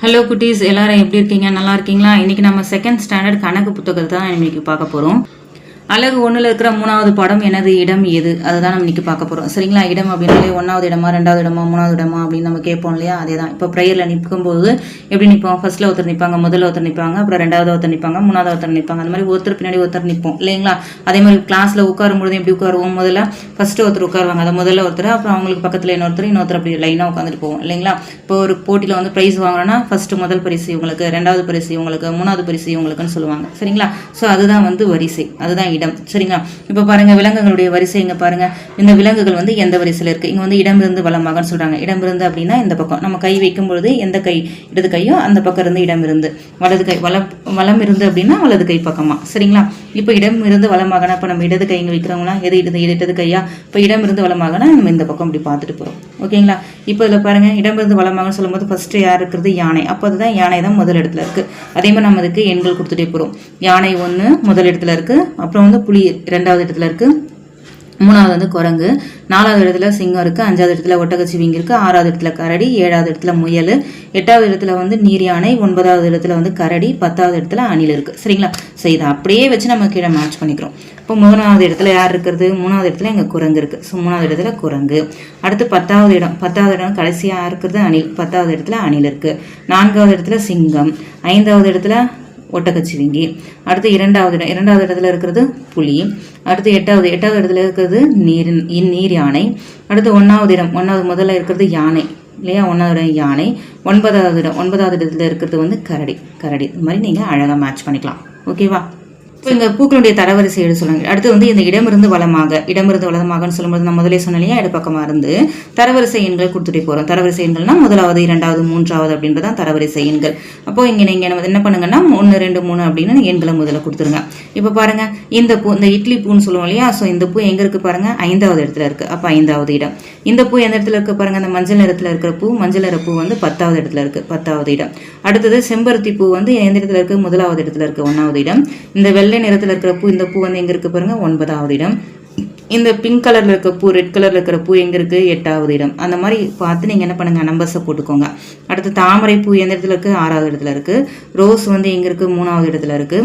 Hello குட்டீஸ், எல்லாரும் எப்படி இருக்கீங்க? நல்லா இருக்கீங்களா? இன்னைக்கு நம்ம செகண்ட் ஸ்டாண்டர்ட் கணக்கு புத்தகத்தை தான் இன்னைக்கு பார்க்க போகிறோம். அழகு 1ல் இருக்கிற 3வது பாடம் எனது இடம் எது, அதுதான் நம்ம இன்னைக்கு பார்க்க போகிறோம். சரிங்களா? இடம் அப்படின்னாலே 1வது இடமா 2வது இடமா 3வது இடமா அப்படின்னு நம்ம கேட்போம் இல்லையா? அதே தான். இப்போ ப்ரேயரில் நிற்கும்போது எப்படி நிற்போம்? ஃபர்ஸ்ட்டில் ஒருத்தர் நிற்பாங்க, முதல்ல ஒருத்தர் நிற்பாங்க, அப்புறம் 2வது ஒருத்தர் நிற்பாங்க, 3வது ஒருத்தர் நிற்பாங்க. அந்த மாதிரி ஒருத்தர் பின்னாடி ஒருத்தர் நிற்போம் இல்லைங்களா? அதே மாதிரி கிளாஸில் உட்காரும்போது எப்படி உட்காருவோம்? முதல்ல ஃபர்ஸ்ட்டு ஒருத்தர் உட்காருவாங்க, அதை முதல்ல ஒருத்தர், அப்புறம் அவங்களுக்கு பக்கத்தில் இன்னொருத்தர் அப்படி லைனாக உட்காந்துட்டு போவோம் இல்லைங்களா? இப்போ ஒரு போட்டியில் வந்து ப்ரைஸ் வாங்குறோன்னா ஃபர்ஸ்ட்டு முதல் பரிசு இவங்களுக்கு, 2வது பரிசு இவங்களுக்கு, 3வது பரிசு இவங்களுக்குன்னு சொல்லுவாங்க. சரிங்களா? ஸோ அதுதான் வந்து வரிசை, அதுதான் இடம். சரிங்களா? இப்போ பாருங்க, விலங்குகளுடைய வரிசை இங்க பாருங்க. இந்த விலங்குகள் வந்து எந்த வரிசையில் இருக்கு? இங்க வந்து இடமிருந்து வலமாக சொல்றாங்க. இடமிருந்து அப்படின்னா இந்த பக்கம் நம்ம கை வைக்கும் பொழுது எந்த கை இடது கையோ அந்த பக்கம் இருந்து இடமிருந்து, வலது கை வலம் இருந்து அப்படின்னா வலது கை பக்கமா. சரிங்களா? இப்போ இடமிருந்து வலமாகனா இப்போ நம்ம இடது கை இங்கே வைக்கிறோங்களா, எது இடது கையா? இப்போ இடமிருந்து வலமாகனா நம்ம இந்த பக்கம் இப்படி பார்த்துட்டு போறோம். ஓகேங்களா? இப்போ இதில் பாருங்க, இடமிருந்து வலமாக சொல்லும்போது ஃபர்ஸ்ட் யார் இருக்கிறது? யானை. அப்போ அதுதான் யானை தான் முதல் இடத்துல இருக்கு. அதே மாதிரி நம்ம அதுக்கு எண்கள் கொடுத்துட்டே போறோம். யானை 1 முதல் இடத்துல இருக்கு, அப்புறம் வந்து புலி 2வது இடத்துல இருக்கு, 3வது வந்து குரங்கு, 4வது இடத்துல சிங்கம் இருக்கு, 5வது இடத்துல ஒட்டகச்சிவிங்கி இருக்கு, 6வது இடத்துல கரடி, 7வது இடத்துல முயல், 8வது இடத்துல வந்து நீர் யானை, 9வது இடத்துல வந்து கரடி, 10வது இடத்துல அணில் இருக்கு. சரிங்களா? ஸோ இதை அப்படியே வச்சு நம்ம கீழே மேட்ச் பண்ணிக்கிறோம். இப்போ 3வது இடத்துல யார் இருக்கிறது? 3வது இடத்துல எங்க குரங்கு இருக்கு. ஸோ 3வது இடத்துல குரங்கு. அடுத்து 10வது இடம் கடைசியா இருக்கிறது அணில். 10வது இடத்துல அணில் இருக்கு. 4வது இடத்துல சிங்கம், 5வது இடத்துல ஒட்டகச்சிவிங்கி. அடுத்து 2வது இடத்துல இருக்கிறது புலி. அடுத்து 8வது இடத்துல இருக்கிறது நீர் யானை. அடுத்து 1வது முதல்ல இருக்கிறது யானை இல்லையா? 1வது யானை. 9வது இடத்துல இருக்கிறது வந்து கரடி. இந்த மாதிரி நீங்க அழகா மேட்ச் பண்ணிக்கலாம். ஓகேவா? இப்போ இங்கே பூக்களுடைய தரவரிசை எழுத சொல்லுங்க. அடுத்து வந்து இந்த இடமிருந்து வலமாகன்னு சொல்லும்போது நான் முதலே சொன்னலையா, இடப்பக்கமாக இருந்து தரவரிசை எண்கள் கொடுத்துட்டே போகிறோம். தரவரிசை எண்கள்னா 1வது 2வது 3வது அப்படின்றதான் தரவரிசை எண்கள். அப்போ இங்கே நீங்கள் என்ன பண்ணுங்கன்னா 1 2 3 அப்படின்னு எண்களை முதல்ல கொடுத்துருங்க. இப்போ பாருங்க, இந்த பூ, இந்த இட்லி பூன்னு சொல்லுவோம் இல்லையா? ஸோ இந்த பூ எங்கே இருக்கு பாருங்க? 5வது இடத்துல இருக்கு. அப்போ 5வது இடம். இந்த பூ எந்த இடத்துல இருக்கு பாருங்க? அந்த மஞ்சள் நிறத்தில் இருக்கிற பூ, மஞ்சள் நிற பூ வந்து 10வது இடத்துல இருக்கு, 10வது இடம். அடுத்தது செம்பருத்தி பூ வந்து எந்த இடத்துல இருக்கு? 1வது இடத்துல இருக்கு, 1வது இடம். இந்த வெள்ளை நிறத்தில் இருக்கிற பூ, இந்த பூ வந்து எங்க இருக்கு பாருங்க? 9வது இடம். இந்த பிங்க் கலர்ல இருக்க பூ, ரெட் கலர்ல இருக்கிற பூ எங்க இருக்கு? 8வது இடம். அந்த மாதிரி பார்த்து நீங்க என்ன பண்ணுங்க, நம்பர்ஸை போட்டுக்கோங்க. அடுத்து தாமரை பூ எந்த இடத்துல இருக்கு? 6வது இடத்துல இருக்கு. ரோஸ் வந்து எங்க இருக்கு? 3வது இடத்துல இருக்கு.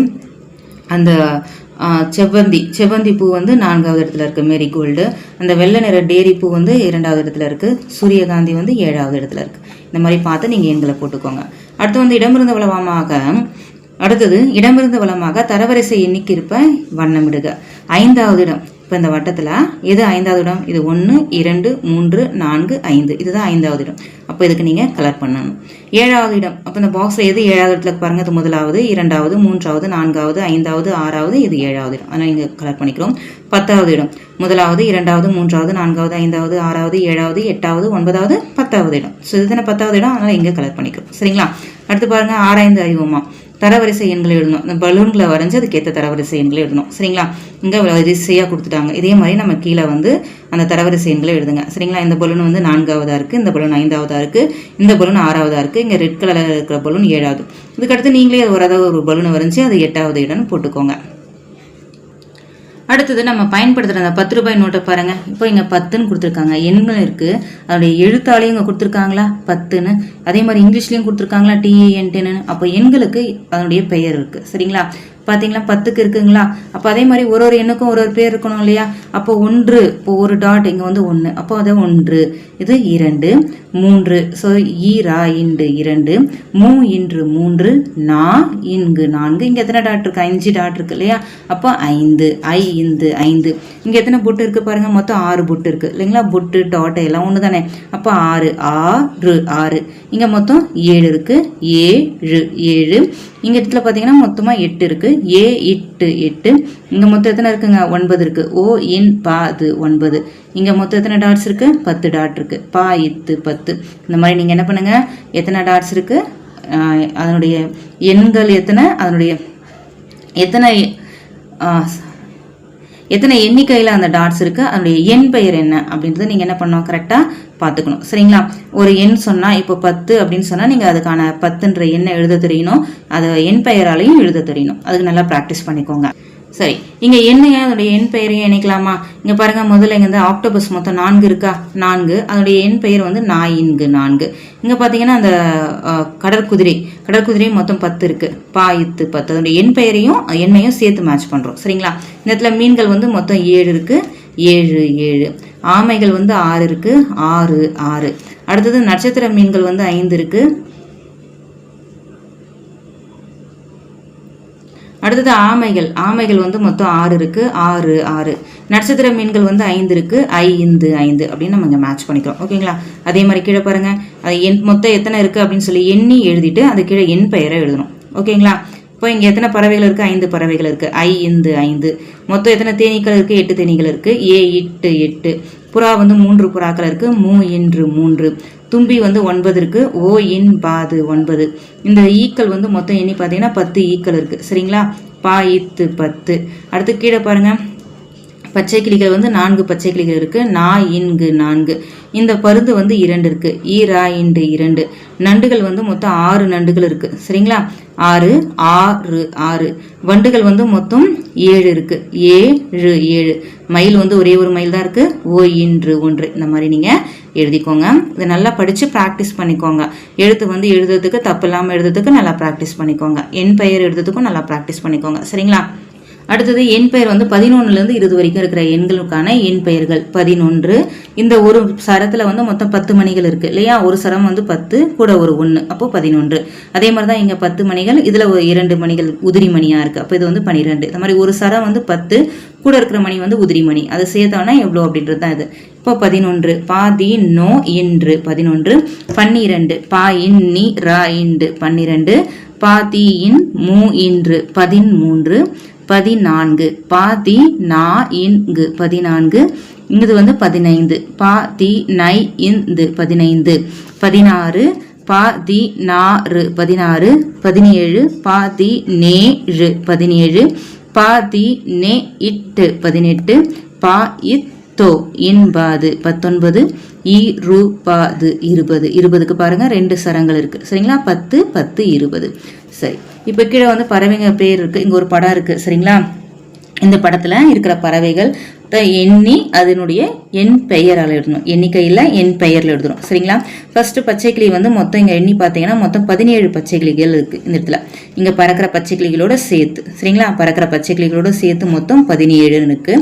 அந்த செவ்வந்தி பூ வந்து 4வது இடத்துல இருக்கு, மேரிகோல்டு. அந்த வெள்ளை நிற டேரி பூ வந்து 2வது இடத்துல இருக்கு. சூரியகாந்தி வந்து 7வது இடத்துல இருக்கு. இந்த மாதிரி பார்த்து நீங்க எண்களை போட்டுக்கோங்க. அடுத்து வந்து இடமிருந்து வலமாக தரவரிசை எண்ணிக்கை இருப்ப வண்ணமிடுக. 5வது இடம். இப்போ இந்த வட்டத்தில் எது 5வது இடம்? இது 1 2 3 4 5, இதுதான் 5வது இடம். அப்போ இதுக்கு நீங்கள் கலர் பண்ணணும். 7வது இடம். அப்போ இந்த பாக்ஸில் எது 7வது இடத்துல பாருங்க? இது 1வது 2வது 3வது 4வது 5வது 6வது, இது 7வது இடம். அதனால் இங்கே கலர் பண்ணிக்கிறோம். 10வது இடம். 1வது 2வது 3வது 4வது 5வது 6வது 7வது 8வது 9வது 10வது இடம். ஸோ இதுதானே 10வது இடம், அதனால் இங்கே கலர் பண்ணிக்கிறோம். சரிங்களா? அடுத்து பாருங்க, ஆராய்ந்து அறிவோமா. தரவரிசை எண்களை எழுதணும். இந்த பலூன்களை வரைஞ்சி அதுக்கேற்ற தரவரிசை எண்களை எழுதணும். சரிங்களா? இங்கே வரிசையாக கொடுத்துட்டாங்க. இதே மாதிரி நம்ம கீழே வந்து அந்த தரவரிசை எண்களை எழுதுங்க. சரிங்களா? இந்த பலூன் வந்து 4வதா இருக்குது, இந்த பலூன் 5வதா இருக்குது, இந்த பலூன் 6வதா இருக்குது, இங்கே ரெட் கலரில் இருக்கிற பலூன் 7வது. இதுக்கடுத்து நீங்களே ஒரு பலூனை வரைஞ்சி அது 8வது இடம்னு போட்டுக்கோங்க. அடுத்தது நம்ம பயன்படுத்துகிற அந்த 10 ரூபாய் நோட்டை பாருங்க. இப்போ இங்கே 10ன்னு கொடுத்துருக்காங்க, எண்கள் இருக்கு, அதோடைய எழுத்தாலையும் இங்கே கொடுத்துருக்காங்களா 10ன்னு. அதே மாதிரி இங்கிலீஷ்லையும் கொடுத்துருக்காங்களா TEN10ன்னு. அப்போ எண்களுக்கு அதனுடைய பெயர் இருக்கு. சரிங்களா? பார்த்தீங்களா? 10க்கு இருக்குங்களா? அப்போ அதே மாதிரி ஒரு எண்ணுக்கும் ஒரு பேர் இருக்கணும் இல்லையா? அப்போ 1, இப்போ ஒரு டாட் இங்கே வந்து 1, அப்போ அது 1, இது 2 3. ஸோ ஈரா இன்று 2, மூ இன்று 3, நா இங்கு 4. இங்கே எத்தனை டாட் இருக்கு? 5 டாட் இருக்கு இல்லையா? அப்போ 5, ஐ இந்து 5. இங்கே எத்தனை பொட்டு இருக்கு பாருங்க? மொத்தம் 6 பொட்டு இருக்கு இல்லைங்களா? பொட்டு டாட் எல்லாம் ஒன்று தானே. அப்போ 6. இங்கே மொத்தம் 7 இருக்கு, 7. இங்கே இடத்துல பார்த்தீங்கன்னா மொத்தமாக 8 இருக்கு, 8. இங்கே மொத்தம் எத்தனை இருக்குங்க? 9 இருக்கு. ஓ இன் பா அது 9. இங்கே மொத்தம் எத்தனை டாட்ஸ் இருக்கு? 10 டாட் இருக்கு. பா இத்து 10. இந்த மாதிரி நீங்கள் என்ன பண்ணுங்க, எத்தனை டாட்ஸ் இருக்கு, அதனுடைய எண்கள் எத்தனை, அதனுடைய எத்தனை எண்ணிக்கையில் அந்த டாட்ஸ் இருக்கு, அதனுடைய எண் பெயர் என்ன அப்படின்றது நீங்கள் என்ன பண்ணணும், கரெக்டாக பார்த்துக்கணும். சரிங்களா? ஒரு எண் சொன்னால் இப்போ 10 அப்படின்னு சொன்னால் நீங்கள் அதுக்கான 10ன்ற எண்ணை எழுத தெரியணும், அதை எண் பெயராலையும் எழுத தெரியணும். அதுக்கு நல்லா ப்ராக்டிஸ் பண்ணிக்கோங்க. சரி, இங்கே எண்ணையா அதோடைய எண் பெயரையும் இணைக்கலாமா? இங்கே பாருங்க, முதல்ல இங்கே வந்து ஆக்டோபஸ் மொத்தம் 4 இருக்கா, 4. அதோடைய எண் பெயர் வந்து நாயின்கு 4. இங்கே பார்த்தீங்கன்னா அந்த கடற்குதிரை மொத்தம் 10 இருக்கு, பாயித்து 10. அதோடைய எண் பெயரையும் எண்ணையும் சேர்த்து மேட்ச் பண்ணுறோம். சரிங்களா? இந்த இடத்துல மீன்கள் வந்து மொத்தம் 7 இருக்கு, 7 7. ஆமைகள் வந்து 6 இருக்கு, 6 6. அடுத்தது நட்சத்திர மீன்கள் வந்து 5 இருக்கு. அடுத்தது ஆமைகள் வந்து மொத்தம் 6 இருக்கு, 6 6. நட்சத்திர மீன்கள் வந்து 5 இருக்கு, 5 5 அப்படின்னு நம்ம இங்கே மேட்ச் பண்ணிக்கிறோம். ஓகேங்களா? அதே மாதிரி கீழே பாருங்க, அது மொத்தம் எத்தனை இருக்கு அப்படின்னு சொல்லி எண்ணி எழுதிட்டு அது கீழே எண் பெயரை எழுதணும். ஓகேங்களா? இப்போ இங்கே எத்தனை பறவைகள் இருக்கு? 5 பறவைகள் இருக்கு, 5 5. மொத்தம் எத்தனை தேனீக்கள் இருக்கு? 8 தேனீக்கள் இருக்கு, 8 8. புறா வந்து 3 புறாக்கள் இருக்கு, 3 தும்பி வந்து 9 இருக்கு, பாது 9. இந்த ஈக்கள் வந்து மொத்தம் எண்ணி பார்த்தீங்கன்னா 10 ஈக்கள் இருக்கு. சரிங்களா? பாயித்து 10. அடுத்து கீழே பாருங்க, பச்சை கிளிகள் வந்து 4 பச்சை கிளிகள் இருக்கு, 4. இந்த பருந்து வந்து 2 இருக்கு, 2. நண்டுகள் வந்து மொத்தம் 6 நண்டுகள் இருக்கு. சரிங்களா? 6 6 6. வண்டுகள் வந்து மொத்தம் 7 இருக்கு, 7 7. மயில் வந்து ஒரே ஒரு மயில் தான் இருக்கு, 1. இந்த மாதிரி நீங்க எழுதிக்கோங்க. இதை நல்லா படிச்சு ப்ராக்டிஸ் பண்ணிக்கோங்க. எழுத்து வந்து எழுதுறதுக்கு தப்பு இல்லாமல் எழுதுறதுக்கு நல்லா ப்ராக்டிஸ் பண்ணிக்கோங்க. என் பெயர் எழுதுறதுக்கும் நல்லா ப்ராக்டிஸ் பண்ணிக்கோங்க. சரிங்களா? அடுத்தது எண் பெயர் வந்து 11லேருந்து 20 வரைக்கும் இருக்கிற எண்களுக்கான எண் பெயர்கள் 11. இந்த ஒரு சரத்தில் வந்து மொத்தம் 10 மணிகள் இருக்கு இல்லையா? ஒரு சரம் வந்து 10 கூட ஒரு 1, அப்போ 11. அதே மாதிரி தான் இங்கே 10 மணிகள், இதில் 2 மணிகள் உதிரி மணியாக இருக்கு, அப்போ இது வந்து 12. இந்த மாதிரி ஒரு சரம் வந்து 10 கூட இருக்கிற மணி வந்து உதிரி மணி, அதை சேர்த்தோன்னா எவ்வளோ அப்படின்றது தான் இது. இப்போ 11 பாதி நோ இன்று 11, 12 பா இன் நீ ரா இன்று 12, பாதி இன் மூ இன்று 13, 14 பாதி நா இங்கு 14, இங்கு வந்து 15 பாதி நை இந்து 15, 16 பாதி நாறு 16, 17 பாதி நேழு 17, பாதி நே இட்டு 18, பா இத்தோ இன்பாது 19, இருபாது 20. 20க்கு பாருங்க 2 சரங்கள் இருக்கு. சரிங்களா? 10 10 20. சரி, இப்போ கீழே வந்து பறவைங்க பேர் இருக்கு. இங்க ஒரு படம் இருக்கு. சரிங்களா? இந்த படத்துல இருக்கிற பறவைகள் எண்ணி அதனுடைய எண் பெயரால் எழுதணும். எண்ணிக்கையில் எண் பெயரில் எழுதணும். சரிங்களா? ஃபர்ஸ்ட் பச்சை கிளி வந்து மொத்தம் இங்கே எண்ணி பார்த்தீங்கன்னா மொத்தம் 17 பச்சை கிளிகள் இருக்கு இந்த இடத்துல. இங்கே பறக்கிற பச்சை கிளிகளோட சேர்த்து, சரிங்களா? பறக்கிற பச்சை கிளிகளோட சேர்த்து மொத்தம் 17 இருக்கு.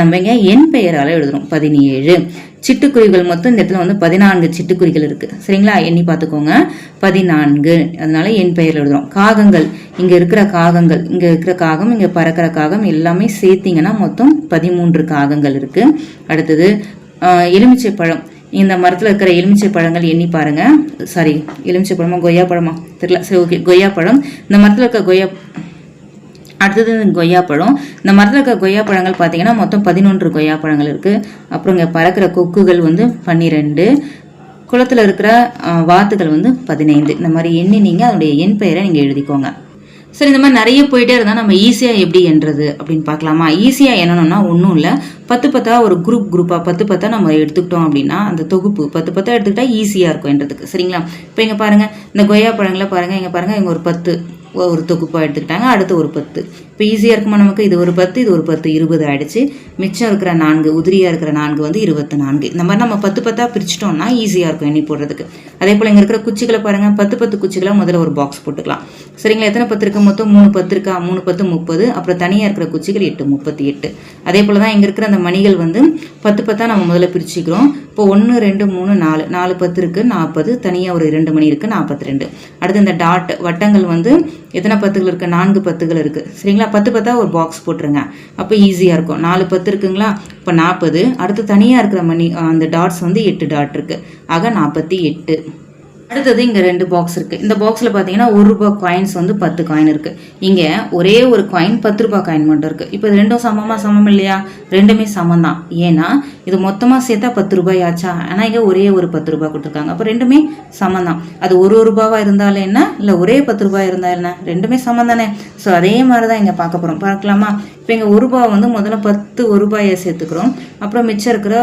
நம்ம இங்கே எண் பெயரால் எழுதணும் 17. சிட்டுக்குருவிகள் மொத்தம் இந்த இடத்துல வந்து 14 சிட்டுக்குருவிகள் இருக்கு. சரிங்களா? எண்ணி பார்த்துக்கோங்க 14. அதனால என் பெயர் எழுதுறோம். காகங்கள், இங்க இருக்கிற காகங்கள், இங்க இருக்கிற காகம், இங்க பறக்கிற காகம் எல்லாமே சேர்த்தீங்கன்னா மொத்தம் 13 காகங்கள் இருக்கு. அடுத்தது எலுமிச்சை பழம். இந்த மரத்துல இருக்கிற எலுமிச்சை பழங்கள் எண்ணி பாருங்க. சாரி, எலுமிச்சை பழமா கொய்யா பழமா தெரியல. சரி, ஓகே, கொய்யா பழம். இந்த மரத்துல இருக்க அடுத்தது கொய்யா பழம். இந்த மரத்தில் இருக்க கொய்யா பழங்கள் பார்த்தீங்கன்னா மொத்தம் 11 கொய்யா பழங்கள் இருக்கு. அப்புறம் இங்கே பறக்கிற கொக்குகள் வந்து 12, குளத்தில் இருக்கிற வாத்துகள் வந்து 15. இந்த மாதிரி எண்ணி நீங்கள் அதனுடைய எண் பெயரை நீங்கள் எழுதிக்கோங்க. சரி, இந்த மாதிரி நிறைய போயிட்டே இருந்தால் நம்ம ஈஸியாக எப்படி எண்ணுறது அப்படின்னு பார்க்கலாமா? ஈஸியாக எண்ணணும்னா ஒன்றும் இல்லை, 10 10 ஒரு குரூப்பாக 10 10 நம்ம எடுத்துக்கிட்டோம் அப்படின்னா அந்த தொகுப்பு 10 10 எடுத்துக்கிட்டா ஈஸியாக இருக்கும் என்றதுக்கு. சரிங்களா? இப்போ இங்கே பாருங்கள், இந்த கொய்யா பழங்களை பாருங்கள், இங்கே பாருங்கள், இங்கே ஒரு 10 ஒரு தொகுப்பாக எடுத்துக்கிட்டாங்க. அடுத்து ஒரு 10. இப்போ ஈஸியாக இருக்குமா நமக்கு? இது ஒரு 10, இது ஒரு 10, 20 ஆயிடுச்சு. மிச்சம் இருக்கிற 4, உதிரியாக இருக்கிற 4 வந்து 24. இந்த மாதிரி நம்ம 10 10 பிரிச்சிட்டோம்னா ஈஸியாக இருக்கும் எண்ணி போடுறதுக்கு. அதே போல் இங்கே இருக்கிற குச்சிகளை பாருங்கள், 10 10 குச்சிகளை முதல்ல ஒரு பாக்ஸ் போட்டுக்கலாம். சரிங்களா? எத்தனை 10 இருக்கு? மொத்தம் 3 10 இருக்கா? 3 10 30. அப்புறம் தனியாக இருக்கிற குச்சிகள் 8 38. அதே போல் தான் இங்கே இருக்கிற அந்த மணிகள் வந்து 10 10 நம்ம முதல்ல பிரிச்சுக்கிறோம். இப்போ 1 2 3 4 4 10 இருக்கு, 40. தனியாக ஒரு 2 மணி இருக்கு, 42. அடுத்து இந்த டாட் வட்டங்கள் வந்து எத்தனை 10கள் இருக்கு? 4 10கள் இருக்கு. சரிங்களா? 10 10 ஒரு பாக்ஸ் போட்டுருங்க. அப்போ ஈஸியாக இருக்கும். 4 10 இருக்குங்களா? இப்போ 40. அடுத்து தனியாக இருக்கிற மணி அந்த டாட்ஸ் வந்து 8 டாட் இருக்கு. ஆக 48. அடுத்தது இங்கே 2 பாக்ஸ் இருக்கு. இந்த பாக்ஸில் பார்த்தீங்கன்னா 1 ரூபாய் காயின்ஸ் வந்து 10 காயின் இருக்கு. இங்கே ஒரே ஒரு காயின் 10 ரூபாய் காயின் மட்டும் இருக்கு. இப்போ இது ரெண்டும் சமம் இல்லையா? ரெண்டுமே சமம் தான். ஏன்னா இது மொத்தமாக சேர்த்தா 10 ரூபாய் ஆச்சா? ஆனால் இங்கே ஒரே ஒரு 10 ரூபாய் கொடுத்துருக்காங்க. அப்போ ரெண்டுமே சமம் தான். அது ஒரு ரூபாவா இருந்தாலும் என்ன, இல்லை ஒரே 10 ரூபாய் இருந்தாலும் என்ன, ரெண்டுமே சமம் தானே. ஸோ அதே மாதிரி தான் இங்கே பார்க்க போகிறோம். பார்க்கலாமா? இப்போ இங்கே 1 ரூபாய் வந்து முதல்ல 10 1 ரூபாயை சேர்த்துக்கிறோம். அப்புறம் மிச்சம் இருக்கிற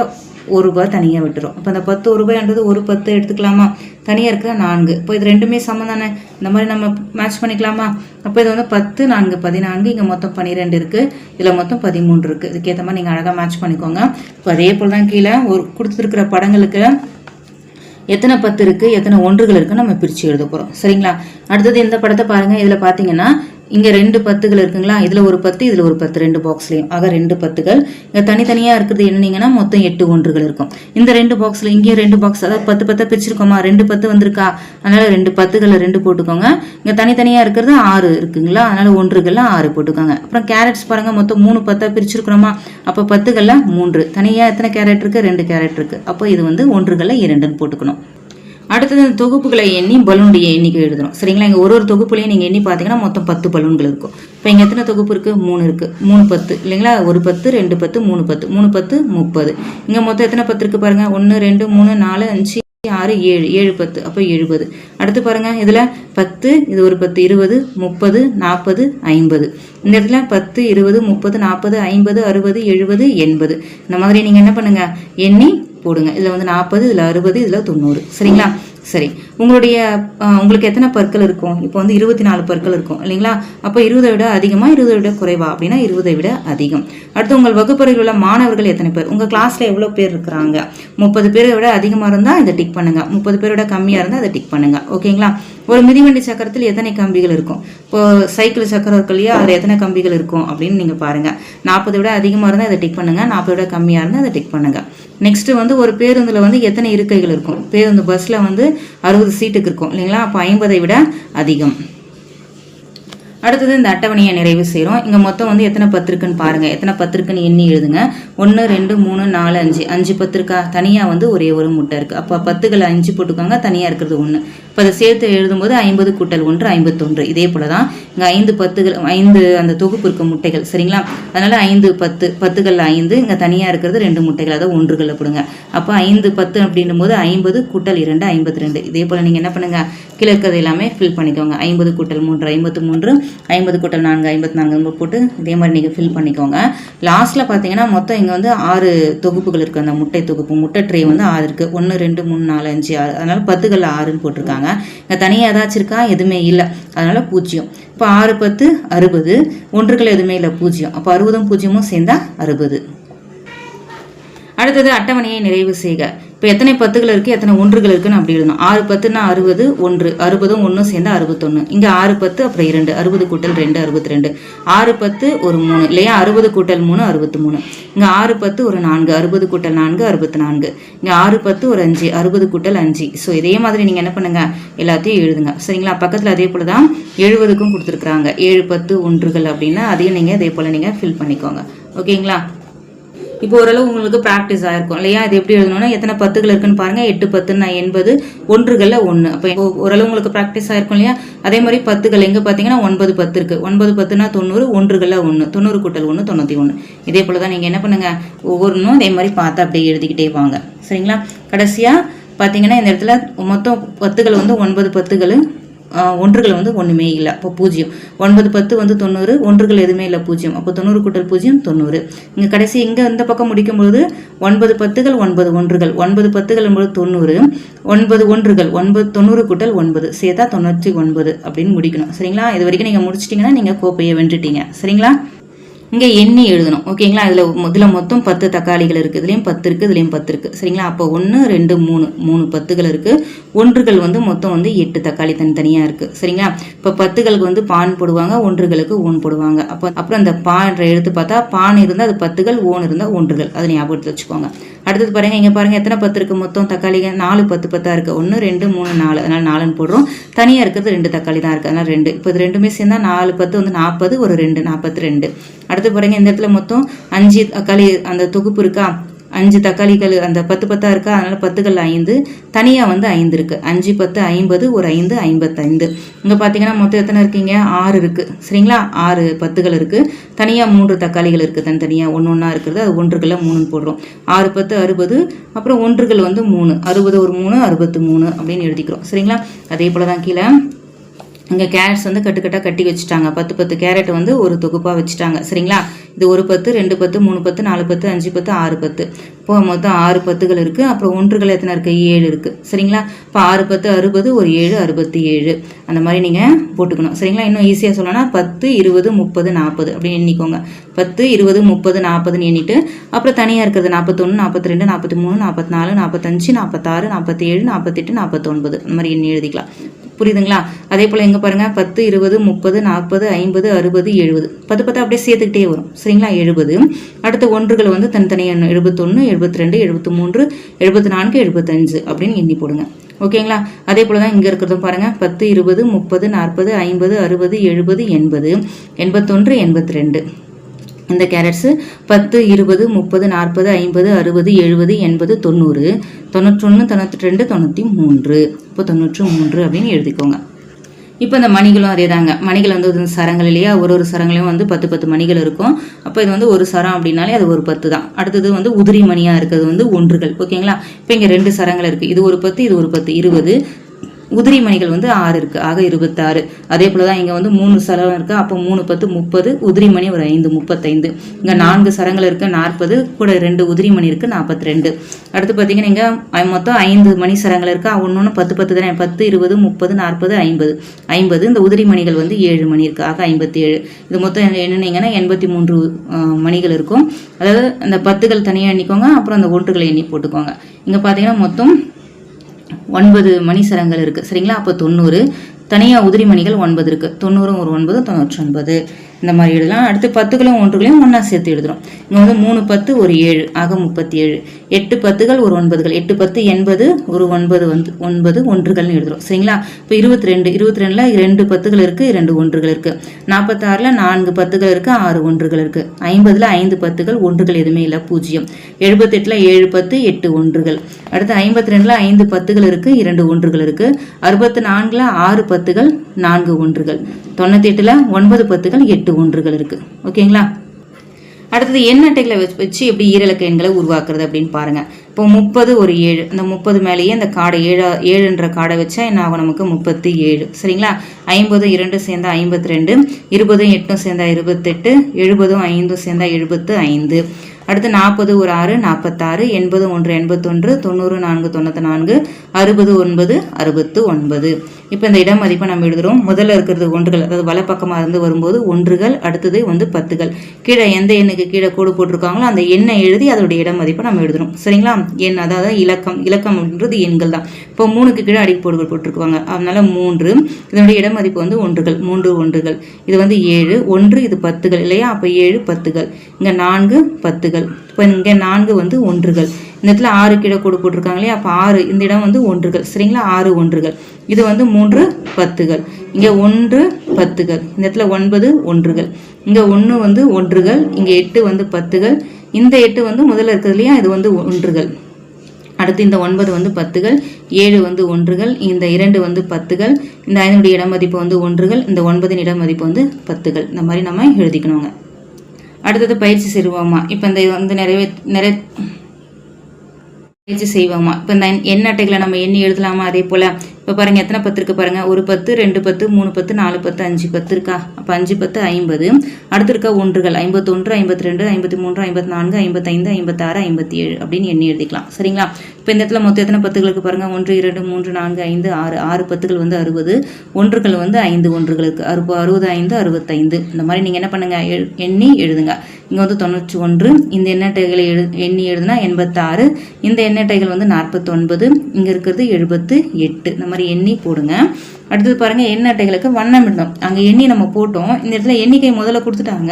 ரூபாய் தனியாக விட்டுரும். அப்போ அந்த 10 ரூபாய்ன்றது ஒரு 10 எடுத்துக்கலாமா, தனியாக இருக்கிற 4. இப்போ இது ரெண்டுமே சமம் தானே, இந்த மாதிரி நம்ம மேட்ச் பண்ணிக்கலாமா. அப்போ இது வந்து 10 4 14, இங்கே மொத்தம் 12 இருக்குது, இதில் மொத்தம் 13 இருக்குது. இதுக்கேற்ற மாதிரி நீங்கள் அழகாக மேட்ச் பண்ணிக்கோங்க. இப்போ அதே போல் தான் கீழே ஒரு கொடுத்துருக்கிற படங்களுக்கு எத்தனை 10 இருக்குது எத்தனை ஒன்றுகள் இருக்குன்னு நம்ம பிரித்து எழுத போகிறோம். சரிங்களா. அடுத்தது இந்த படத்தை பாருங்கள். இதில் பார்த்தீங்கன்னா இங்கே 2 10கள் இருக்குங்களா, இதில் ஒரு 10 இதில் ஒரு 10, 2 பாக்ஸ்லையும். ஆக 2 10கள். இங்கே தனித்தனியாக இருக்கிறது என்னன்னீங்கன்னா மொத்தம் 8 ஒன்றுகள் இருக்கும். இந்த 2 பாக்ஸில் இங்கேயும் 2 பாக்ஸ், அதாவது 10 10 பிரிச்சிருக்கோமா, 2 10 வந்திருக்கா, அதனால 2 10களை 2 போட்டுக்கோங்க. இங்கே தனித்தனியாக இருக்கிறது 6 இருக்குங்களா, அதனால ஒன்றுகளில் 6 போட்டுக்கோங்க. அப்புறம் கேரட்ஸ் பாருங்கள், மொத்தம் 3 10 பிரிச்சிருக்கிறோமா, அப்போ 10களில் 3, தனியாக எத்தனை கேரட் இருக்குது, 2 கேரட் இருக்குது. அப்போ இது வந்து ஒன்றுகளில் 2ன்னு போட்டுக்கணும். அடுத்தது இந்த தொகுப்புகளை எண்ணி பலூனுடைய எண்ணிக்கை எழுதணும். சரிங்களா. இங்கே ஒரு தொகுப்புலையும் நீங்கள் எண்ணி பார்த்தீங்கன்னா மொத்தம் 10 பலூன்கள் இருக்கும். இப்போ இங்கே எத்தனை தொகுப்பு இருக்குது, 3 இருக்குது. 3 10 இல்லைங்களா, ஒரு 10 2 10 3 10, 3 10 30. இங்கே மொத்தம் எத்தனை 10 இருக்குது பாருங்கள், 1 2 3 4 5 6 7, 7 10, அப்போ 70. அடுத்து பாருங்கள், இதில் 10, இது ஒரு 10 20 30 40 50. இந்த இடத்துல 10 20 30 40 50 60 70 80. இந்த மாதிரி நீங்கள் என்ன பண்ணுங்கள், எண்ணி போடுங்க. இதில் வந்து 40, இதில் 60, இதில் 90. சரிங்களா. சரி, உங்களுக்கு எத்தனை பற்கள் இருக்கும், இப்போ வந்து 24 பற்கள் இருக்கும் இல்லைங்களா. அப்போ 20 விட அதிகமாக 20 விட குறைவா அப்படின்னா 20 விட அதிகம். அடுத்து உங்கள் வகுப்பறையில் உள்ள மாணவர்கள் எத்தனை பேர், உங்கள் கிளாஸில் எவ்வளோ பேர் இருக்கிறாங்க. 30 பேரை விட அதிகமாக இருந்தால் இதை டிக் பண்ணுங்க, 30 பேரை விட கம்மியாக இருந்தால் அதை டிக் பண்ணுங்க. ஓகேங்களா. ஒரு மிதிவண்டி சக்கரத்தில் எத்தனை கம்பிகள் இருக்கும், இப்போ சைக்கிள் சக்கரம் இருக்கு இல்லையா, அதில் எத்தனை கம்பிகள் இருக்கும் அப்படின்னு நீங்கள் பாருங்கள். 40 விட அதிகமாக இருந்தால் அதை டிக் பண்ணுங்க, 40 விட கம்மியாக இருந்தால் அதை டிக் பண்ணுங்க. நெக்ஸ்ட் வந்து ஒரு பேருந்தில் வந்து எத்தனை இருக்கைகள் இருக்கும், பேருந்து பஸ்ஸில் வந்து 60 சீட்டுக்கு இருக்கும் இல்லைங்களா, அப்போ 50 விட அதிகம். அடுத்தது இந்த அட்டவணையை நிறைவு செய்கிறோம். இங்கே மொத்தம் வந்து எத்தனை 10 இருக்குன்னு பாருங்கள், எத்தனை 10 இருக்குன்னு எண்ணி எழுதுங்க. 1 2 3 4 5, 5 10 இருக்கா, தனியாக வந்து ஒரே ஒரு முட்டை இருக்குது. அப்போ 10களை 5 போட்டுக்கோங்க, தனியாக இருக்கிறது 1. இப்போ அதை சேர்த்து எழுதும்போது 50 கூட்டல் 1 51. இதே போல தான் இங்கே 5 10கள் 5 அந்த தொகுப்பு இருக்க முட்டைகள். சரிங்களா. அதனால் 5 10, 10களில் 5, இங்கே தனியாக இருக்கிறது 2 முட்டைகள், அதாவது ஒன்றுகளில் போடுங்க. அப்போ 5 10 அப்படின்னும் போது 50 கூட்டல் 2 52. இதே போல் நீங்கள் என்ன பண்ணுங்கள், கீழே இருக்கிறது எல்லாமே ஃபில் பண்ணிக்கோங்க. 50 கூட்டல் 3 53, 50 கூட்டல் 4 54 போட்டு இதே மாதிரி நீங்கள் ஃபில் பண்ணிக்கோங்க. லாஸ்ட்டில் பார்த்தீங்கன்னா மொத்தம் இங்கே வந்து 6 தொகுப்புகள் இருக்குது. அந்த முட்டை தொகுப்பு, முட்டை ட்ரே வந்து 6 இருக்குது. 1 2 3 4 5 6, அதனால் 10களில் 6ன்னு போட்டிருக்காங்க. இங்கே தனியாக ஏதாச்சும் இருக்கா, எதுவுமே இல்லை, அதனால் 0. இப்போ 6 10 60, ஒன்றுகள் எதுவுமே இல்லை, 0. அப்போ 60ம் 0ம் சேர்ந்தா 60. அடுத்தது அட்டவணையை நிறைவு செய்க. இப்போ எத்தனை 10கள் இருக்குது எத்தனை ஒன்றுகள் இருக்குன்னு அப்படி எழுதணும். 6 10னா 60, 1 60ம் 1 சேர்ந்தா 61. இங்கே 6 10 அப்புறம் 2, 60 கூட்டல் 2 62. 6 10 ஒரு 3 இல்லையா, 60 கூட்டல் 3 63. இங்கே 6 10 ஒரு 4, 60 கூட்டல் 4 64. இங்கே 6 10 ஒரு 5, 60 கூட்டல் 5. ஸோ இதே மாதிரி நீங்கள் என்ன பண்ணுங்க, எல்லாத்தையும் எழுதுங்க. சரிங்களா. பக்கத்தில் அதே போல் தான் 70க்கும் கொடுத்துருக்குறாங்க. 7 10 ஒன்றுகள் அப்படின்னா அதையும் நீங்கள் இதே போல் நீங்கள் ஃபில் பண்ணிக்கோங்க. ஓகேங்களா. இப்போ ஓரளவு உங்களுக்கு ப்ராக்டிஸ் ஆயிருக்கும் இல்லையா. இது எப்படி எழுதணும்னா எத்தனை 10கள் இருக்குன்னு பாருங்க. 8 10ன்னா 80, ஒன்றுகளில் 1. அப்போ ஓரளவு உங்களுக்கு ப்ராக்டிஸ் ஆயிருக்கும் இல்லையா. அதே மாதிரி 10கள் எங்கே பார்த்தீங்கன்னா 9 10 இருக்கு. 9 10ன்னா 90, ஒன்றுகளில் 1, 90 கூட்டல் 1 91. இதே போல தான் நீங்கள் என்ன பண்ணுங்க, ஒவ்வொன்றும் இதே மாதிரி பார்த்து அப்படியே எழுதிக்கிட்டே வாங்க. சரிங்களா. கடைசியாக பார்த்தீங்கன்னா இந்த இடத்துல மொத்தம் 10கள் வந்து 9 10கள், ஒன்றுகள் வந்து ஒன்றுமே இல்லை, அப்போ 0. 9 10 வந்து 90, ஒன்றுகள் எதுவுமே இல்லை, 0. அப்போ 90 கூட்டல் 0 90. இங்கே கடைசி இங்கே இந்த பக்கம் முடிக்கும்போது 9 10கள் 9 ஒன்றுகள், 9 10கள் என்பது 90, 9 ஒன்றுகள் 90 கூட்டல் 9 சேர்த்தா 99 அப்படின்னு முடிக்கணும். சரிங்களா. இது வரைக்கும் நீங்கள் முடிச்சிட்டிங்கன்னா நீங்கள் கோப்பையை வென்றுட்டீங்க. சரிங்களா. இங்கே எண்ணி எழுதணும். ஓகேங்களா. இதில் மொத்தம் 10 தக்காளிகள் இருக்குது, இதுலேயும் 10 இருக்குது, இதுலேயும் 10 இருக்குது. சரிங்களா. அப்போ 1 2 3 10கள் இருக்குது. ஒன்றுகள் வந்து மொத்தம் வந்து 8 தக்காளி தனித்தனியாக இருக்குது. சரிங்களா. இப்போ 10களுக்கு வந்து பான் போடுவாங்க, ஒன்றுகளுக்கு ஓன் போடுவாங்க. அப்புறம் அந்த பான்ற எழுத்து பார்த்தா பான் இருந்தால் அது 10கள், ஓன் இருந்தால் ஒன்றுகள், அதை ஞாபகத்தில் வச்சுக்கோங்க. அடுத்தது பாருங்க, இங்கே பாருங்க எத்தனை 10 இருக்குது மொத்தம் தக்காளிகள், 4 10 10 இருக்குது. 1 2 3 4, அதனால் 4ன்னு போடுறோம். தனியாக இருக்கிறது 2 தக்காளி தான் இருக்குது, அதனால் 2. இப்போ இது ரெண்டுமே சேர்ந்தா 4 10 வந்து 40, ஒரு 2 42. அடுத்து பாருங்க இந்த இடத்துல மொத்தம் 5 தக்காளி அந்த தொகுப்பு இருக்கா, 5 தக்காளிகள் அந்த 10 10 இருக்கா, அதனால 10கள் 5, தனியாக வந்து 5 இருக்கு. 5 10 50, ஒரு 5 55. இங்கே பார்த்தீங்கன்னா மொத்தம் எத்தனை இருக்கீங்க, 6 இருக்கு. சரிங்களா. 6 10கள் இருக்கு, தனியாக 3 தக்காளிகள் இருக்கு, தனித்தனியாக ஒன்று ஒன்றா இருக்கிறது, அது ஒன்றுகளில் 3ன்னு போடுறோம். 6 10 60, அப்புறம் ஒன்றுகள் வந்து 3, 60 ஒரு 3 63 அப்படின்னு எழுதிக்கிறோம். சரிங்களா. அதே போல தான் கீழே இங்கே கேரட்ஸ் வந்து கட்டுக்கட்டாக கட்டி வச்சுட்டாங்க. 10 10 கேரட் வந்து ஒரு தொகுப்பாக வச்சுட்டாங்க. சரிங்களா. இது ஒரு பத்து, 2 பத்து, 3 பத்து, 4 பத்து, 5 பத்து, 6 பத்து. இப்போ மொத்தம் 6 பத்துகள் இருக்குது. அப்புறம் ஒன்றுகள் எத்தனை இருக்குது? 7 இருக்குது. சரிங்களா? இப்போ 6 பத்து 60, ஒரு 7 67. அந்த மாதிரி நீங்கள் போட்டுக்கணும். சரிங்களா? இன்னும் ஈஸியாக சொல்லணும்னா 10 20 30 40 அப்படின்னு எண்ணிக்கோங்க. 10 20 30 40ன்னு எண்ணிட்டு அப்புறம் தனியாக இருக்கிறது 41 42 43 44 45 46 47 48 49 அந்த மாதிரி எண்ணி எழுதிக்கலாம். புரியுதுங்களா? அதே போல் எங்கே பாருங்கள் 10 20 30 40 50 60 70 10 10 அப்படியே சேர்த்துக்கிட்டே வரும். சரிங்களா? 70. அடுத்த ஒன்றுகள் வந்து தனித்தனியாக 71 72 73 74 75 அப்படின்னு எண்ணி போடுங்க. ஓகேங்களா? அதே போல் தான் இங்கே இருக்கிறதும் பாருங்கள் 10 20 30 40 50 60 70 80 81 82. இந்த கேரட்ஸு 10 20 30 40 50 60 70 80 90 91 92 93. இப்போ 93 அப்படின்னு எழுதிக்கோங்க. இப்போ இந்த மணிகளும் அதே தாங்க. மணிகள் வந்து சரங்கள் இல்லையா? ஒரு சரங்களையும் வந்து 10 10 மணிகள் இருக்கும். அப்போ இது வந்து ஒரு சரம் அப்படின்னாலே அது ஒரு 10 தான். அடுத்தது வந்து உதிரி மணியாக இருக்கிறது வந்து ஒன்றுகள். ஓகேங்களா? இப்போ இங்கே 2 சரங்கள் இருக்குது. இது ஒரு 10, இது ஒரு 10, 20. உதிரி மணிகள் வந்து 6 இருக்குது. ஆக 26. அதே போல் தான் இங்கே வந்து 3 சரம் இருக்குது. அப்போ 3 10 30, உதிரி மணி ஒரு 5 35. இங்கே 4 சரங்கள் இருக்குது 40, கூட 2 உதிரி மணி இருக்குது 42. அடுத்து பார்த்தீங்கன்னா இங்கே மொத்தம் 5 மணி சரங்கள் இருக்குது. ஒன்று 10 10 தானே. 10 20 30 40 50 50. இந்த உதிரி மணிகள் வந்து 7 மணி இருக்குது. ஆக 57. இது மொத்தம் என்னன்னீங்கன்னா 83 மணிகள் இருக்கும். அதாவது அந்த 10கள் தனியாக எண்ணிக்கோங்க. அப்புறம் அந்த ஒன்றுகளை எண்ணி போட்டுக்கோங்க. இங்கே பார்த்தீங்கன்னா மொத்தம் 9 மணி சரங்கள் இருக்குது. சரிங்களா? அப்போ 90. தனியாக உதிரி மணிகள் 9 இருக்குது. 90 ஒரு 9 99 இந்த மாதிரி எழுதலாம். அடுத்து 10களும் ஒன்றுகளையும் ஒன்றா சேர்த்து எழுதுறோம். இங்கே வந்து 3 10 ஒரு 7 ஆக 37. 8 10கள் ஒரு 9கள் 8 10 80 ஒரு 9 வந்து 9 ஒன்றுகள்னு எழுதுறோம். சரிங்களா? இப்போ 22 22ல் 2 10கள் இருக்குது 2 ஒன்றுகள் இருக்குது. 46ல் 4 10கள் இருக்குது 6 ஒன்றுகள் இருக்குது. 50ல் 5 10கள் ஒன்றுகள் எதுவுமே இல்லை 0. 78ல் 7 10 8 ஒன்றுகள். அடுத்து 52ல் 5 10கள் இருக்குது 2 ஒன்றுகள் இருக்குது. 64ல் 6 10கள் 4 ஒன்றுகள். 98ல் 9 10கள் 8 ஒன்றுகள் இருக்கு. ஓகேங்களா? அடுத்தது எண் அட்டைகளை வச்சு எப்படி ஈரலக்க எண்களை உருவாக்குறது அப்படின்னு பாருங்க. இப்போ 30 ஒரு 7. இந்த 30 மேலேயே இந்த காடை 7ன்ற காடை வச்சா என்ன ஆகும்? நமக்கு 37. சரிங்களா? 50 2 சேர்ந்தா 52, 20 8 சேர்ந்தா 28, 70 5 சேர்ந்தா 75. அடுத்து 40 ஒரு 6 46, 80 1 81, 90 4 94, 60 9 69. இப்போ இந்த இடம் மதிப்பை நம்ம எழுதுறோம். முதல்ல இருக்கிறது ஒன்றுகள், அதாவது வலப்பக்கமாக இருந்து வரும்போது ஒன்றுகள், அடுத்தது வந்து 10கள். கீழே எந்த எண்ணுக்கு கீழே கோடு போட்டிருக்காங்களோ அந்த எண்ணை எழுதி அதோடைய இடம் மதிப்பை நம்ம எழுதுறோம். சரிங்களா? எண் அதாவது இலக்கம் அப்படின்றது எண்கள் தான். இப்போ 3க்கு கீழே அடிப்போடுகள் போட்டிருக்காங்க. அதனால 3. இதனுடைய இடம் மதிப்பு வந்து ஒன்றுகள் 3 ஒன்றுகள். இது வந்து 7 1, இது 10கள் இல்லையா? அப்போ 7 10கள். இங்கே 4 10கள். இப்போ இங்கே 4 வந்து ஒன்றுகள். இந்த இடத்துல 6 கீழே கோடு போட்டிருக்காங்க இல்லையா? அப்போ 6 இந்த இடம் வந்து ஒன்றுகள். சரிங்களா? 6 ஒன்றுகள். இது வந்து 3 10கள். இங்கே 1 10கள். இந்த இடத்துல 9 ஒன்றுகள். இங்கே 1 வந்து ஒன்றுகள். இங்கே 8 வந்து 10கள். இந்த 8 வந்து முதல்ல இருக்கிறது இல்லையா? இது வந்து ஒன்றுகள். அடுத்து இந்த 9 வந்து 10கள். 7 வந்து ஒன்றுகள். இந்த 2 வந்து 10கள். இந்த 5 இடம் மதிப்பு வந்து ஒன்றுகள். இந்த 9 இடம் மதிப்பு வந்து 10கள். இந்த மாதிரி நம்ம எழுதிக்கணுங்க. அடுத்தது பயிற்சி செய்வோமா? இப்போ இந்த வந்து நிறைய பயிற்சி செய்வோமா? இப்போ இந்த எண் அட்டைகளை நம்ம எண்ணி எழுதலாமா? அதே போல் இப்போ பாருங்கள் எத்தனை 10 இருக்குது பாருங்கள். ஒரு 10 2 10 3 10 4 10 5 10 இருக்கா? அப்போ 5 10 50. அடுத்து இருக்க ஒன்றுகள் 51 52 53 54 55 56 57 அப்படின்னு எண்ணி எழுதிக்கலாம். சரிங்களா? இப்போ இந்த இடத்துல மொத்தம் எத்தனை 10களுக்கு பாருங்கள். 1 2 3 4 5 6 6 10கள் வந்து 60. ஒன்றுகள் வந்து 5 ஒன்றுகளுக்கு 65 65. இந்த மாதிரி நீங்கள் என்ன பண்ணுங்கள்? எண்ணி எழுதுங்க. இங்கே வந்து 91. இந்த எண்ணட்டைகளை எண்ணி எழுதுனா 86. இந்த எண்ணட்டைகள் வந்து 49. இங்கே இருக்கிறது 78. இந்த மாதிரி எண்ணி போடுங்க. அடுத்தது பாருங்க எண் அட்டைகளுக்கு வண்ணம் இடணும். அங்கே எண்ணி நம்ம போட்டோம். இந்த இடத்துல எண்ணிக்கை முதல்ல கொடுத்துட்டாங்க.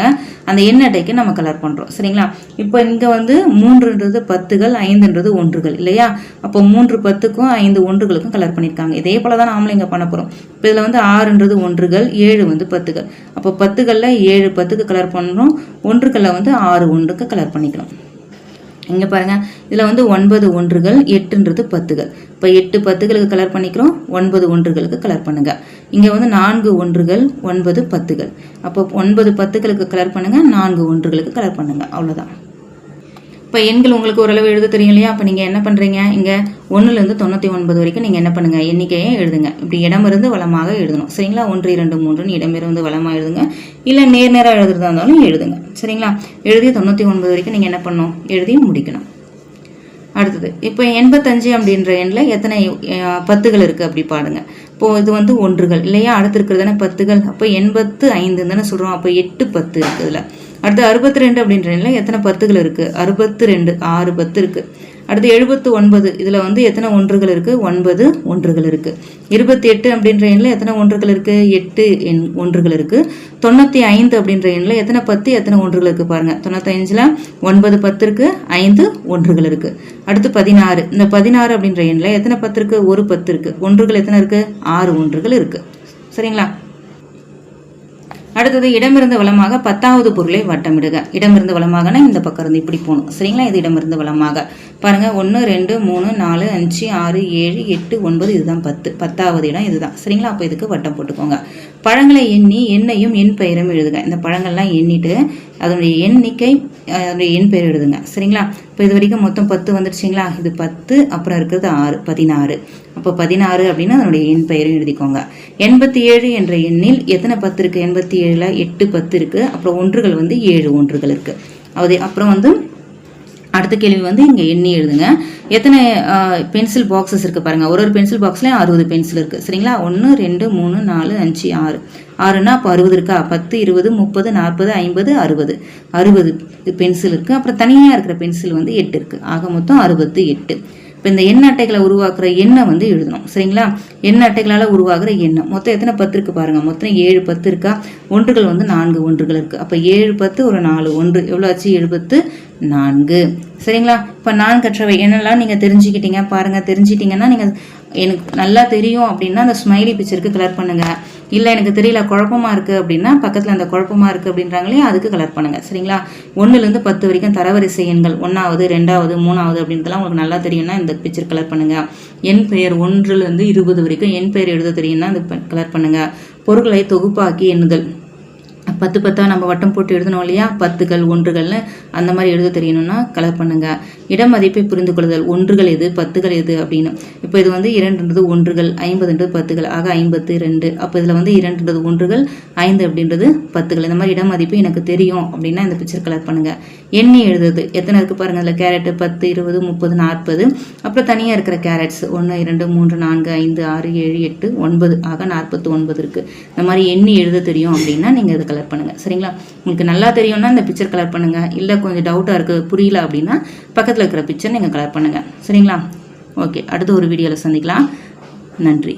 அந்த எண் அட்டைக்கு நம்ம கலர் பண்ணுறோம். சரிங்களா? இப்போ இங்கே வந்து 3ன்றது 10கள் 5ன்றது ஒன்றுகள் இல்லையா? அப்போ 3 10க்கும் 5 ஒன்றுகளுக்கும் கலர் பண்ணியிருக்காங்க. இதே போல தான் நாமளும் இங்கே பண்ண போகிறோம். இப்போ இதில் வந்து 6ன்றது ஒன்றுகள் 7 வந்து 10கள். அப்போ 10களில் 7 10க்கு கலர் பண்ணுறோம். ஒன்றுகளில் வந்து 6 ஒன்றுக்கு கலர் பண்ணிக்கணும். இங்கே பாருங்கள் இதில் வந்து 9 ஒன்றுகள் 8ன்றது 10கள். இப்போ 8 10களுக்கு கலர் பண்ணிக்கிறோம். 9 ஒன்றுகளுக்கு கலர் பண்ணுங்கள். இங்கே வந்து 4 ஒன்றுகள் 9 10கள். அப்போ 9 10களுக்கு கலர் பண்ணுங்கள். 4 ஒன்றுகளுக்கு கலர் பண்ணுங்கள். அவ்வளோதான். இப்போ இப்போ எண்கள் உங்களுக்கு ஓரளவு எழுத தெரியும் இல்லையா? அப்போ நீங்கள் என்ன பண்ணுறீங்க, இங்கே 1லேருந்து 99 வரைக்கும் நீங்கள் என்ன பண்ணுங்கள், எண்ணிக்கையை எழுதுங்க. இப்படி இடமிருந்து வலமாக எழுதணும் சரிங்களா? 1 2 3ன்னு இடமிருந்து வலமாக எழுதுங்க. இல்லை நேராக எழுதுறதா இருந்தாலும் எழுதுங்க சரிங்களா? எழுதி 99 வரைக்கும் நீங்கள் என்ன பண்ணணும், எழுதி முடிக்கணும். அடுத்தது இப்போ 85 அப்படின்ற எண்ணில் எத்தனை பத்துகள் இருக்குது அப்படி பாருங்க. இப்போது இது வந்து ஒன்றுகள் இல்லையா? அடுத்து இருக்கிறது தானே பத்துகள். அப்போ 85 தானே சொல்கிறோம். அப்போ 8 10 இருக்குது இதில். அடுத்து 62 அப்படின்ற எண்ணில் எத்தனை பத்துகள் இருக்குது? 62 6 10 இருக்குது. அடுத்து 79 இதில் வந்து எத்தனை ஒன்றுகள் இருக்குது? 9 ஒன்றுகள் இருக்குது. 28 அப்படின்ற எண்ணில் எத்தனை ஒன்றுகள் இருக்குது? 8 ஒன்றுகள் இருக்குது. 95 அப்படின்ற எண்ணில் எத்தனை 10 எத்தனை ஒன்றுகள் இருக்குது பாருங்கள். 95ல் 9 10 இருக்குது, 5 ஒன்றுகள் இருக்குது. அடுத்து 16 இந்த 16 அப்படின்ற எண்ணில் எத்தனை 10 இருக்குது? ஒரு 10 இருக்குது. ஒன்றுகள் எத்தனை இருக்குது? 6 ஒன்றுகள் இருக்குது சரிங்களா? அடுத்தது இடமிருந்து வலமாக 10வது பொருளை வட்டமிடுக. இடமிருந்து வலமாகனா இந்த பக்கம் இருந்து இப்படி போகணும் சரிங்களா? இது இடமிருந்து வலமாக பாருங்க. 1 2 3 4 5 6 7 8 9 இதுதான் 10. 10வது இடம் இதுதான் சரிங்களா? அப்போ இதுக்கு வட்டம் போட்டுக்கோங்க. பழங்களை எண்ணி எண்ணையும் எண் பெயரும் எழுதுக. இந்த பழங்கள்லாம் எண்ணிட்டு அதனுடைய எண்ணிக்கை அதனுடைய எண் பெயர் எழுதுங்க சரிங்களா? இப்போ இது வரைக்கும் மொத்தம் 10 வந்துருச்சிங்களா? இது 10 அப்புறம் இருக்கிறது 6 16. அப்போ 16 அப்படின்னு அதனுடைய எண் பெயரும் எழுதிக்கோங்க. 87 என்ற எண்ணில் எத்தனை 10 இருக்குது? 87ல் 8 10 இருக்குது. அப்புறம் ஒன்றுகள் வந்து 7 ஒன்றுகள் இருக்குது. அது அப்புறம் வந்து அடுத்த கேள்வி வந்து இங்கே எண்ணி எழுதுங்க. எத்தனை பென்சில் பாக்ஸஸ் இருக்குது பாருங்கள். ஒரு பென்சில் பாக்ஸ்லேயும் 60 பென்சில் இருக்குது சரிங்களா? 1 2 3 4 5 6 6ன்னா அப்போ 60 இருக்கா? 10 20 30 40 50 60 பென்சில் இருக்குது. அப்புறம் தனியாக இருக்கிற பென்சில் வந்து 8 இருக்குது. ஆக மொத்தம் 68. இப்போ இந்த எண் அட்டைகளை உருவாக்குற எண்ணை வந்து எழுதணும் சரிங்களா? எண் அட்டைகளால் உருவாக்குற எண்ணம் மொத்தம் எத்தனை 10 இருக்குது பாருங்கள். மொத்தம் 7 10 இருக்கா? ஒன்றுகள் வந்து 4 ஒன்றுகள் இருக்குது. அப்போ 7 10 ஒரு 4 ஒன்று எவ்வளோ ஆச்சு? 74 சரிங்களா? இப்போ நான் கற்றவை என்னெல்லாம் நீங்கள் தெரிஞ்சுக்கிட்டீங்க பாருங்கள். தெரிஞ்சிட்டிங்கன்னா நீங்கள் எனக்கு நல்லா தெரியும் அப்படின்னா அந்த ஸ்மைலி பிக்சருக்கு கலர் பண்ணுங்கள். இல்லை எனக்கு தெரியல குழப்பமாக இருக்குது அப்படின்னா பக்கத்தில் அந்த குழப்பமாக இருக்குது அப்படின்றாங்களே அதுக்கு கலர் பண்ணுங்கள் சரிங்களா? 1லேருந்து 10 வரைக்கும் தரவரிசை எண்கள் 1வது 2வது 3வது அப்படின்றதெல்லாம் உங்களுக்கு நல்லா தெரியும்னா இந்த பிக்சர் கலர் பண்ணுங்கள். எண் பெயர் 1லேருந்து 20 வரைக்கும் எண் பெயர் எழுத தெரியும்னா இந்த கலர் பண்ணுங்கள். பொருட்களை தொகுப்பாக்கி எண்ணுதல் 10 10 நம்ம வட்டம் போட்டு எழுதணும் இல்லையா? பத்துகள் ஒன்றுகள்னு அந்த மாதிரி எழுத தெரியணும்னா கலர் பண்ணுங்க. இடமதிப்பை புரிந்து கொள்ளுதல் ஒன்றுகள் எது பத்துகள் எது அப்படின்னு. இப்போ இது வந்து 2ன்றது ஒன்றுகள் 50ன்றது பத்துகள் ஆக 52. அப்போ இதில் வந்து 2ன்றது ஒன்றுகள் 5 அப்படின்றது பத்துகள். இந்த மாதிரி இடமதிப்பு எனக்கு தெரியும் அப்படின்னா இந்த பிக்சர் கலர் பண்ணுங்க. எண்ணி எழுதுது எத்தனை இருக்குது பாருங்கள். அதில் கேரட்டு 10 20 30 40. அப்புறம் தனியாக இருக்கிற கேரட்ஸ் 1 2 3 4 5 6 7 8 9 ஆக 49 இருக்குது. இந்த மாதிரி எண்ணி எழுத தெரியும் அப்படின்னா நீங்கள் இது கலர் பண்ணுங்கள் சரிங்களா? உங்களுக்கு நல்லா தெரியும்னா இந்த பிக்சர் கலர் பண்ணுங்கள். இல்லை கொஞ்சம் டவுட்டாக இருக்குது புரியல அப்படின்னா பக்கத்தில் இருக்கிற பிக்சர் நீங்கள் கலர் பண்ணுங்கள் சரிங்களா? ஓகே, அடுத்த ஒரு வீடியோவில் சந்திக்கலாம். நன்றி.